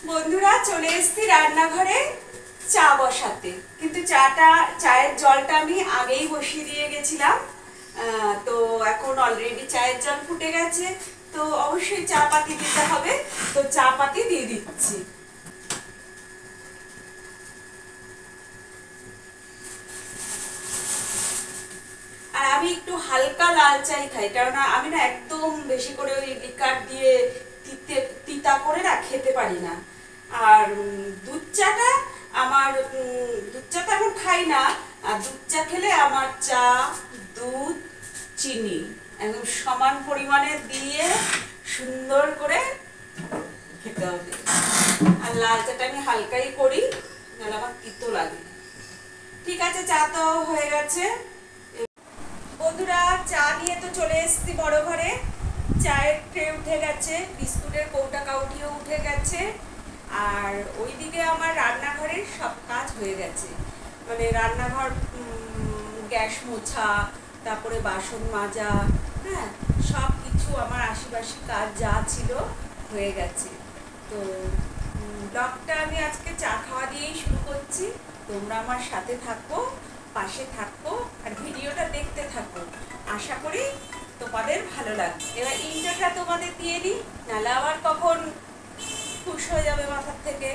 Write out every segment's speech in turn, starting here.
বন্ধুরা চলে এসেছি রান্নাঘরে চা বসাতে, কিন্তু চায়ের জলটা আমি আগেই বসিয়ে দিয়ে গেছিলাম। তো এখন অলরেডি চায়ের জল ফুটে গেছে, তো অবশ্যই চা পাতি দিতে হবে, তো চা পাতি দিয়ে দিচ্ছি। আর আমি একটু হালকা লাল চাই খাই, কেননা আমি না একদম বেশি করে ওই লিকার দিয়ে তিতা করে না খেতে পারি না। আর দুধ চাটা এখন খাই না। আর দুধ চা খেলে আমার চা, দুধ, চিনি একদম সমান পরিমাণে দিয়ে সুন্দর করে খেতে হবে। আর লাল চাটা আমি হালকাই করি, নাহলে আমার তিতো লাগে। ঠিক আছে, চা তো হয়ে গেছে। বন্ধুরা চা নিয়ে তো চলে এসেছি বড় ঘরে। চায়ের ট্রে উঠে গেছে, বিস্কুটের কৌটা কাউটিও উঠে গেছে, আর ওইদিকে আমার রান্নাঘরের সব কাজ হয়ে গেছে। মানে রান্নাঘর, গ্যাস মোছা, তারপরে বাসন মাজা, হ্যাঁ সব কিছু আমার আশেপাশে কাজ যা ছিল হয়ে গেছে। তো ব্লগটা আমি আজকে চা খাওয়া দিয়েই শুরু করছি। তোমরা আমার সাথে থাকো, পাশে থাকো, আর ভিডিওটা দেখতে থাকো। আশা করি তোমাদের ভালো লাগবে। এবার ইন্টারটা তোমাদের দিয়ে দিই, নাহলে আবার কখন খুশ হয়ে যাবে মাথার থেকে।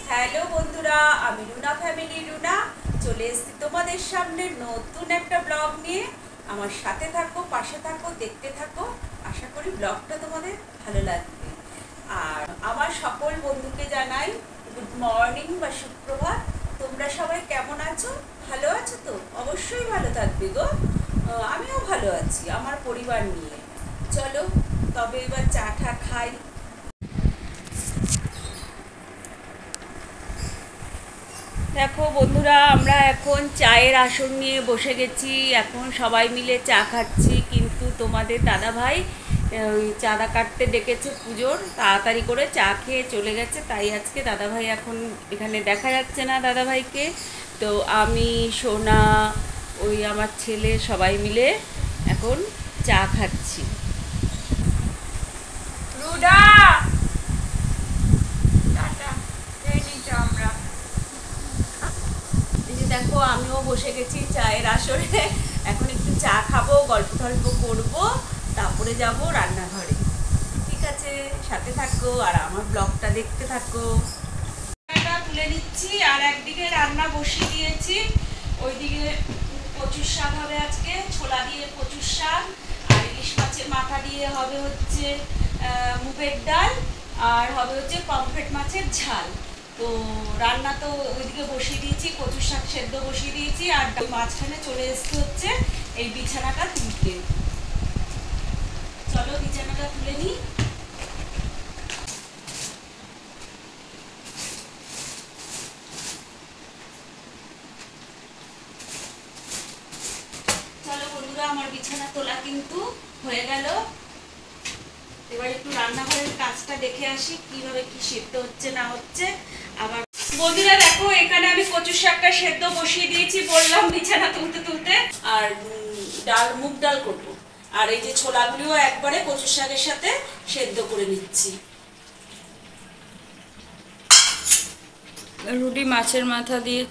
হ্যালো বন্ধুরা, আমি রুনা ফ্যামিলি রুনা চলে এসেছি তোমাদের সামনে নতুন একটা ব্লগ নিয়ে। আমার সাথে থাকো, পাশে থাকো, দেখতে থাকো। আশা করি ব্লগটা তোমাদের ভালো লাগবে। আর আমার সকল বন্ধুকে জানাই গুড মর্নিং বা সুপ্রভাত। তোমরা সবাই কেমন আছো? ভালো আছো তো? অবশ্যই ভালো থাকবে গো। আমিও ভালো আছি আমার পরিবার নিয়ে। চলো তবে এবার চাটা খাই। দেখো বন্ধুরা, আমরা এখন চায়ের আসন নিয়ে বসে গেছি। এখন সবাই মিলে চা খাচ্ছি, কিন্তু তোমাদের দাদাভাই ওই চাঁদা কাটতে ডেকেছে পুজোর, তাড়াতাড়ি করে চা খেয়ে চলে গেছে। তাই আজকে দাদাভাই এখন এখানে দেখা যাচ্ছে না দাদাভাইকে। তো আমি, সোনা, ওই আমার ছেলে সবাই মিলে এখন চা খাচ্ছি। রুডা দেখো আমিও বসে গেছি চায়ের আসরে। এখন একটু চা খাবো, গল্প টল্প করবো, তারপরে যাব রান্নাঘরে। ঠিক আছে, সাথে থাকো আর আমার ব্লগটা দেখতে থাকো। তুলে নিচ্ছি আর একদিকে রান্না বসিয়ে দিয়েছি। ওইদিকে কচুর শাক হবে আজকে, ছোলা দিয়ে কচুর শাক, আর ইলিশ মাছের মাথা দিয়ে হবে হচ্ছে মুগের ডাল, আর হবে হচ্ছে পমফ্রেট মাছের ঝাল। তো রান্না তো ওইদিকে বসিয়ে দিয়েছি, কচুর শাক সেদ্ধ বসিয়ে দিয়েছি, আর মাঝখানে চলে এসছে হচ্ছে এই বিছানাটা তুলতে। চলো বিছানাটা তুলে নিই। চলো বন্ধুরা, আমার বিছানা তোলা কিন্তু হয়ে গেল। এবার একটু রান্নাঘরের কাজটা দেখে আসি কিভাবে কি সেদ্ধ হচ্ছে না হচ্ছে। আবার বন্ধুরা দেখো, এখানে আমি কচুর শাকটা সেদ্ধ বসিয়ে দিয়েছি, বললাম বিছানা তুলতে তুলতে। আর ডাল, মুগ ডাল করবো, আর এই যে ছোলাগুলিও একবারে কচুর শাকের সাথে সেদ্ধ করে নিচ্ছি। রুটি মাছের মাথা দিয়ে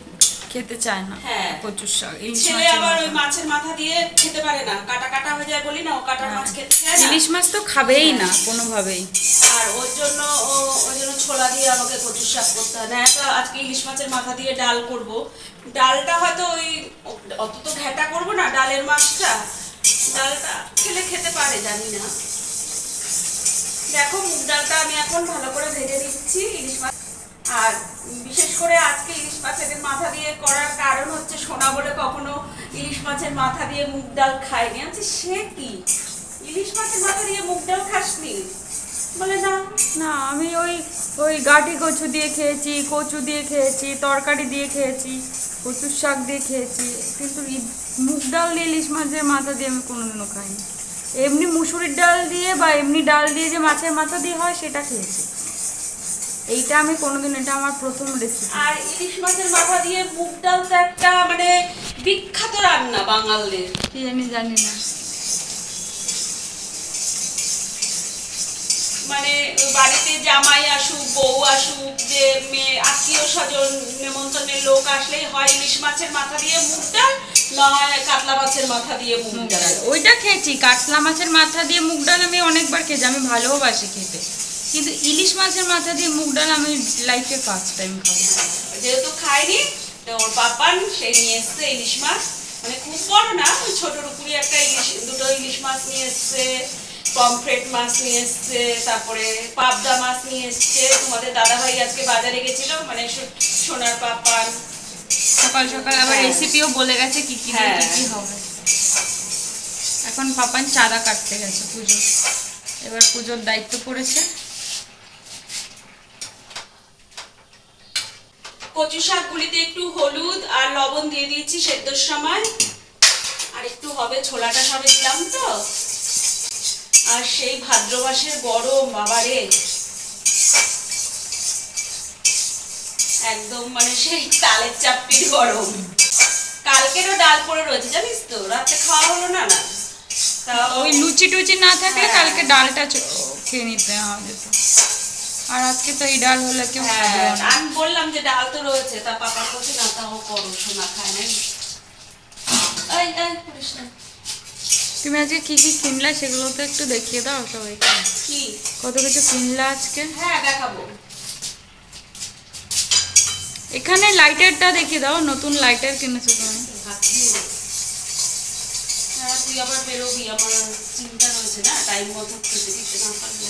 খেতে চায় না, হ্যাঁ কচুর শাক। ছেলে আবার ওই মাছের মাথা দিয়ে খেতে পারে না, কাটা কাটা হয়ে যায় বলি না, ও কাটা মাছ খেতে চায় না। ইলিশ মাছ তো খাবেই না কোনোভাবেই। আর ওর জন্য ছোলা দিয়ে আমাকে কচুর শাক করতে হয় না। আজকে ইলিশ মাছের মাথা দিয়ে ডাল করব। ডালটা হয়তো ওই অত তো ঘ্যাটা করব না, ডালের মাছটা, ডালটা খেলে খেতে পারে জানি না। দেখো মুগ ডালটা আমি এখন ভালো করে ভেজে নিচ্ছি ইলিশ মাছ। আর বিশেষ করে আজকে ইলিশ মাছের মাথা দিয়ে করার কারণ হচ্ছে, সোনা বলে কখনো ইলিশ মাছের মাথা দিয়ে মুগ ডাল খায়নি। আমি সে কি, ইলিশ মাছের মাথা দিয়ে মুগ ডাল খাসনি? বলে না না, আমি ওই গাঠি কচু দিয়ে খেয়েছি, কচু দিয়ে খেয়েছি, তরকারি দিয়ে খেয়েছি, কচুর শাক দিয়ে খেয়েছি, কিন্তু মুগ ডাল দিয়ে ইলিশ মাছের মাথা দিয়ে আমি কোনোদিনও খাইনি। এমনি মুসুরির ডাল দিয়ে বা এমনি ডাল দিয়ে যে মাছের মাথা দিয়ে হয় সেটা খেয়েছি। এইটা আমি কোনোদিন, এটা আমার প্রথম রেসিপি। আর ইলিশ মাছের মাথা দিয়ে মুগ ডাল তো একটা মানে বিখ্যাত রান্না বাঙালদের, কি আমি জানি না। মানে বাড়িতে জামাই আসুক, বউ আসুক, যে মেয়ে আত্মীয় স্বজন নেমন্তন্নের লোক আসলেই হয় ইলিশ মাছের মাথা দিয়ে মুগ ডাল, না হয় কাতলা মাছের মাথা দিয়ে মুগ ডাল। ওইটা খেয়েছি, কাতলা মাছের মাথা দিয়ে মুগ ডাল আমি অনেকবার খেয়েছি, আমি ভালোবাসি খেতে, কিন্তু ইলিশ মাছের মাথা দিয়ে মুগ ডাল আমি লাইফে ফার্স্ট টাইম খাবো। যেহেতু খাইনি, তো ওর পাপান সেই নিয়ে এসছে ইলিশ মাছ, মানে খুব বড় না, ওই ছোটোর উপরে একটা দুটো ইলিশ মাছ নিয়ে এসছে, পমফ্রেট মাছ নিয়ে এসছে, তারপরে পাবদা মাছ নিয়ে এসছে। তোমাদের দাদাভাই আজকে বাজারে গেছিল, মানে সোনার পাপান সকাল সকাল আবার রেসিপিও বলে গেছে কি কি দিয়ে কি কি হবে। এখন পাপান চাঁদা কাটতে গেছে পুজো, এবার পুজোর দায়িত্ব পড়েছে। কচু শাকগুলিতে একটু হলুদ আর লবণ দিয়ে দিয়েছি সেদ্ধর সময়, আর একটু হবে, ছোলাটা সবে দিলাম তো। আর সেই ভাদ্র মাসের গরম বাবারে, একদম মানে সেই তালের চাপটির গরম। কালকেরও ডাল পড়ে রয়েছে জানিস তো, রাতে খাওয়া হলো না। না ওই লুচি টুচি না থাকলে কালকে ডালটা খেয়ে নিতে হবে। আর আজকে তো এই ডাল হলে কেউ খাবে না। আমি বললাম যে ডাল তো রয়েছে, তা পাপা বলছে না তাও করো, শোনা খায় নাই। তুমি আজকে কি কি কিনলা সেগুলো তো একটু দেখিয়ে দাও সবাইকে। কি কত কিছু কিনলা আজকে? হ্যাঁ দেখাবো। এখানে লাইটারটা দেখিয়ে দাও, নতুন লাইটার কিনেছো তুমি। হ্যাঁ তুই আবার বেরোবি, আমার চিন্তা রয়েছে না, টাইম মতো খেতে দিতে না পারলে।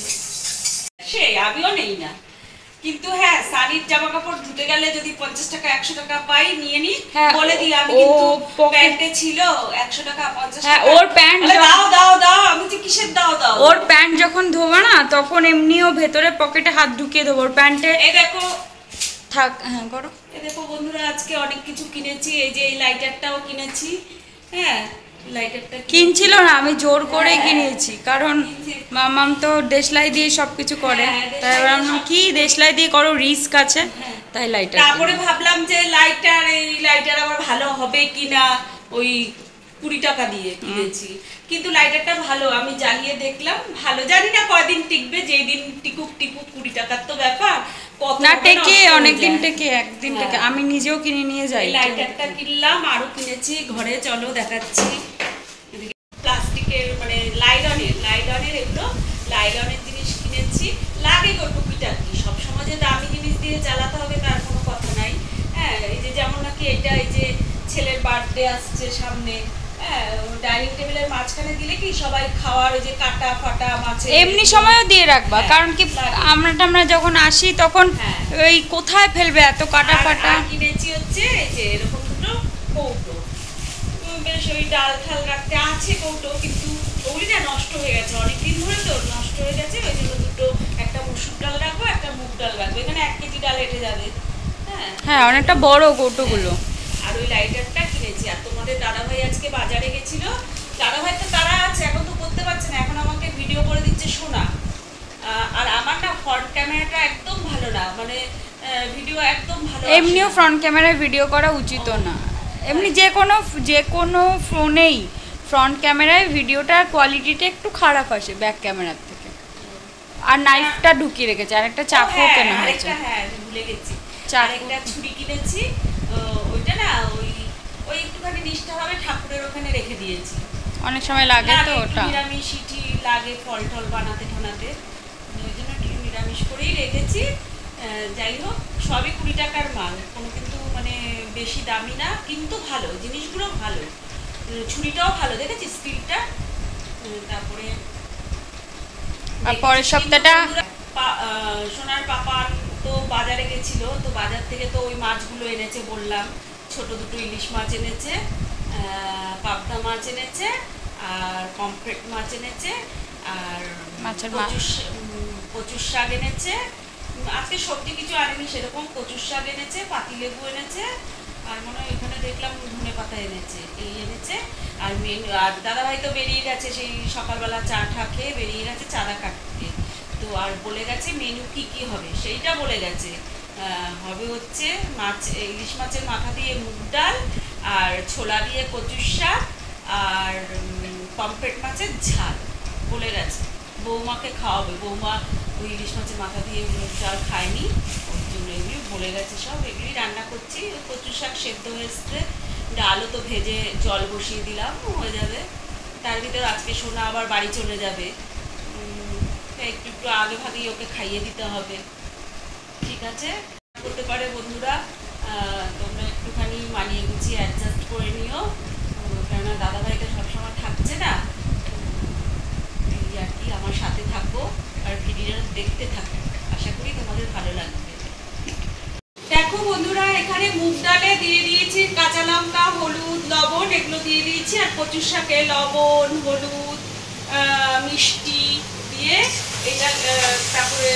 সেই আমিও নেই না, কিন্তু হ্যাঁ সানির জামা কাপড় ধুতে গেলে যদি 50 টাকা 100 টাকা পাই নিয়ে নি, বলে দিই আমি। কিন্তু প্যান্টে ছিল 100 টাকা 50 টাকা। হ্যাঁ ওর প্যান্ট দাও দাও দাও, আমি তো কিসের দাও দাও। ওর প্যান্ট যখন ধোবা না তখন এমনিও ভেতরে পকেটে হাত ঢুকিয়ে দেবো ওর প্যান্টে। এই দেখো থাক, হ্যাঁ করো। এই দেখো বন্ধুরা, আজকে অনেক কিছু কিনেছি। এই যে এই লাইটারটাও কিনেছি। হ্যাঁ লাইটারটা কিনছিল না, আমি জোর করে কিনেছি, কারণ মামাম তো দেশলাই দিয়ে সবকিছু করে, তাই ভাবলাম কি দেশলাই দিয়ে করো, রিস্ক আছে, তাই লাইটার। তারপরে ভাবলাম যে লাইটার, এই লাইটার আবার ভালো হবে কিনা, ওই 20 টাকা দিয়ে কিনেছি, কিন্তু লাইটারটা ভালো, আমি জ্বালিয়ে দেখলাম ভালো। জানি না কয়দিন টিকবে, যেই দিন টিকুক টিকুক, 20 টাকার তো ব্যাপার, না টেকে, অনেকদিন টেকে, একদিন টেকে। আমি নিজেও কিনে নিয়ে যাই। লাইটারটা কিনলাম, আরো কিনেছি ঘরে, চলো দেখাচ্ছি। প্লাস্টিকের মানে লাইলনের এগুলো লাইলনের জিনিস কিনেছি, লাগে গো টুকিটাকি, সবসময় যে দামি জিনিস দিয়ে চালাতে হবে তার কোনো কথা নাই। হ্যাঁ এই যে যেমন নাকি এটা, এই যে ছেলের বার্থডে আসছে সামনে, হ্যাঁ ডাইনিং টেবিলের মাঝখানে দিলে কি সবাই খাওয়ার, ওই যে কাটা ফাটা মাছের এমনি সময়ও দিয়ে রাখবা, কারণ কি আমরা যখন আসি তখন ওই কোথায় ফেলবে এত কাটা ফাটা। কিনেছি হচ্ছে এই যে এরকম দুটো কৌটো, বেশ ওই ডাল ঠাল রাখতে আছে কৌটো, কিন্তু ওগুলি না নষ্ট হয়ে গেছে অনেকদিন ধরে, তো নষ্ট হয়ে গেছে, ওই জন্য দুটো, একটা মুসুর ডাল রাখবো, একটা মুগ ডাল রাখবো, এখানে 1 কেজি ডাল এঁটে যাবে। হ্যাঁ অনেকটা বড় কৌটোগুলো। আর ওই লাইটারটা কিনেছি। আর তোমাদের দাদাভাই আজকে বাজারে গেছিল, দাদাভাই তো তারা আছে, এখন তো করতে পারছে না, এখন আমাকে ভিডিও করে দিচ্ছে শোনা। আর আমার না ফ্রন্ট ক্যামেরাটা একদম ভালো না, মানে ভিডিও একদম ভালো, এমনিও ফ্রন্ট ক্যামেরায় ভিডিও করা উচিত না, এমনি যে কোনো ফোনেই ফ্রন্ট ক্যামেরায় ভিডিওটার কোয়ালিটিটা একটু খারাপ আসে ব্যাক ক্যামেরার থেকে। আর নাইফটা ঢুকিয়ে রেখেছে, আর একটা চাকু কেনা হয়েছে। হ্যাঁ ভুলে গেছি, চাকু, একটা ছুরি কিনেছি, ওইটা না ওই একটুখানি নিষ্ঠা হবে, ঠাকুরের ওখানে রেখে দিয়েছি, অনেক সময় লাগে তো ওটা, নিরামিষ সিটি লাগে ফল টল বানাতে ঠানাতে, ওই জন্য নিরামিষ করেই রেখেছি। যাই হোক সবই 20 টাকার মাল, কোনো কিন্তু মানে বেশি দামি না, কিন্তু ভালো জিনিসগুলো, ভালো ছুরিটাও ভালো, দেখেছি স্টিলটা। তারপরে আর পরের সপ্তাহটা সোনার পাপা তো বাজারে গেছিল, তো বাজার থেকে তো ওই মাছগুলো এনেছে বললাম, ছোট দুটো ইলিশ মাছ এনেছে, পাবদা মাছ এনেছে, আর পমফ্রেট মাছ এনেছে, আর কচুর শাক এনেছে। আজকে সবজি কিছু আনেনি সেরকম, কচুর শাক এনেছে, পাতিলেবু এনেছে, আর মনে হয় এখানে দেখলাম ধনে পাতা এনেছে, এই এনেছে। আর আর দাদাভাই তো বেরিয়ে গেছে, সেই সকালবেলা চা ঠা খেয়ে বেরিয়ে গেছে চাঁদা কাটতে, তো আর বলে গেছে মেনু কি কি হবে সেইটা বলে গেছে। হবে হচ্ছে ইলিশ মাছের মাথা দিয়ে মুগ ডাল, আর ছোলা দিয়ে কচুর শাক, আর পমফ্রেট মাছের ঝাল বলে গেছে। বৌমাকে খাওয়াবে। বৌমা ওই ইলিশ মাছের মাথা দিয়ে মুগ ডাল খায়নি, ওর জন্য এগুলি বলে গেছে সব, এগুলি রান্না করছি। কচু শাক সেদ্ধ হয়ে এসছে, ডালও তো ভেজে জল বসিয়ে দিলাম, হয়ে যাবে। তার ভিতরে আজকে সোনা আবার বাড়ি চলে যাবে, একটু একটু আগে ভাগেই ওকে খাইয়ে দিতে হবে। ঠিক আছে, করতে পারে বন্ধুরা, তোমরা একটুখানি মানিয়ে গুছিয়ে অ্যাডজাস্ট করে নিও, কেননা দাদাভাইটা সবসময় থাকছে না। এই আর কি, আমার সাথে থাকো আর ভিডিওটা দেখতে থাকো, আশা করি তোমাদের ভালো লাগবে। দেখো বন্ধুরা, এখানে মুগ ডালে দিয়ে দিয়েছি কাঁচা লঙ্কা, হলুদ, লবণ, এগুলো দিয়ে দিয়েছি। আর কচুর শাকে লবণ, হলুদ, মিষ্টি দিয়ে এটা তারপরে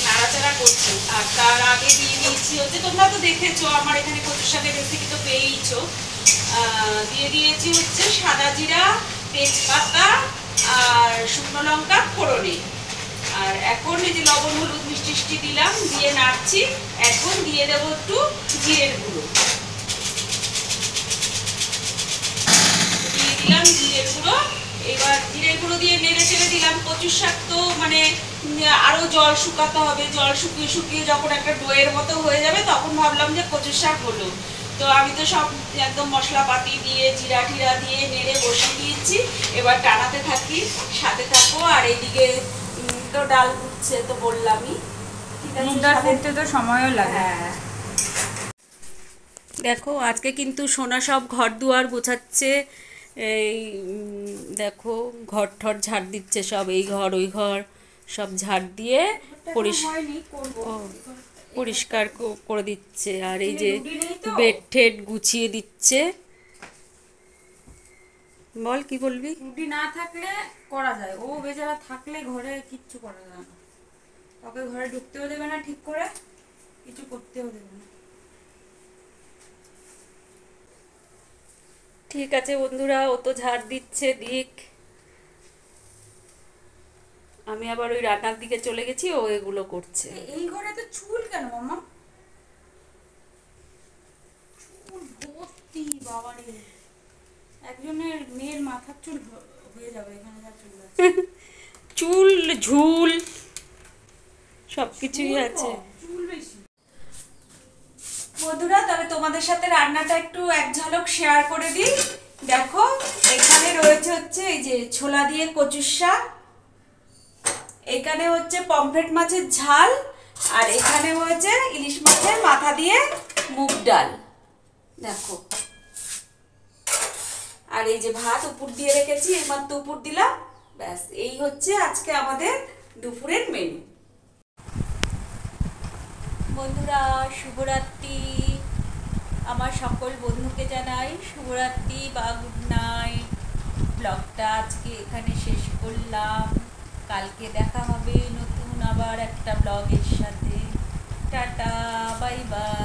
নাড়াচাড়া করছি। আর তার আগে দিয়ে দিয়েছি হচ্ছে, তোমরা তো দেখেছো আমার এখানে কচুর শাকের রেসিপি তো পেয়েইছো, দিয়ে দিয়েছি হচ্ছে সাদা জিরা, তেজপাতা আর শুকনো লঙ্কা ফোড়নে। আর এখন এই যে লবণ, হলুদ, মিষ্টি দিলাম, দিয়ে নাড়ছি। এখন দিয়ে দেবো একটু জিরের গুঁড়ো, দিয়ে দিলাম জিরের গুঁড়ো। এবার জিরের গুঁড়ো দিয়ে নেড়ে চেড়ে দিলাম। কচুর শাক তো মানে আরো জল শুকাতে হবে, জল শুকিয়ে শুকিয়ে যখন একটা ডোয়ের মতো হয়ে যাবে তখন ভাবলাম যে কচুর শাক হলো। তো আমি তো সব একদম মশলাপাতি দিয়ে জিরা টিরা দিয়ে নেড়ে বসিয়ে দিয়েছি। এবার টানাতে থাকি, সাথে থাকো। আর এইদিকে তো ডাল ফুটছে, তো বললামই। ঠিক আছে, ডাল ফুটতে তো সময়ও লাগে। হ্যাঁ, দেখো আজকে কিন্তু সোনা সব ঘর দুয়ার গোছাচ্ছে। এই দেখো ঘর ঠর ঝাড় দিচ্ছে সব, এই ঘর ওই ঘর সব ঝাড় দিয়ে পরিষ্কার করে দিচ্ছে। আর এই যে বেড টেড গুছিয়ে দিচ্ছে। বল, কি বলবি? রুটি না থাকলে করা যায়, ও বেচারা থাকলে ঘরে কিচ্ছু করা যায় না। ওকে ঘরে ঢুকতেও দেবে না, ঠিক করে কিছু করতেও দেবে না। ঠিক আছে বন্ধুরা, ও তো ঝাড় দিচ্ছে, দিক। আমি আবার ওই রান্নার দিকে চলে গেছি, ও এগুলো করছে। এই ঘরে তো চুল কেন মামা? চুল ভর্তি, বাবারে, একজনের মেয়ের মাথার চুল হয়ে যাবে এখানে যা চুল আছে। চুল, ঝুল সবকিছুই আছে। চুল বেশি। বন্ধুরা, তবে তোমাদের সাথে রান্নাটা একটু এক ঝলক শেয়ার করে দিই। দেখো এখানে রয়েছে হচ্ছে এই যে ছোলা দিয়ে কচুর শাক, এখানে হচ্ছে পমফ্রেট মাছের ঝাল, আর এখানে হয়েছে ইলিশ মাছের মাথা দিয়ে মুগ ডাল। দেখো, আর এই যে ভাত উপর দিয়ে রেখেছি, এইমাত্র উপর দিলাম। ব্যাস, এই হচ্ছে আজকে আমাদের দুপুরের মেনু। বন্ধুরা, শুভরাত্রি। আমার সকল বন্ধুকে জানাই শুভরাত্রি বা গুড নাইট। ব্লগটা আজকে এখানে শেষ করলাম। কালকে দেখা হবে নতুন আবার একটা ব্লগের সাথে। Tata, bye bye.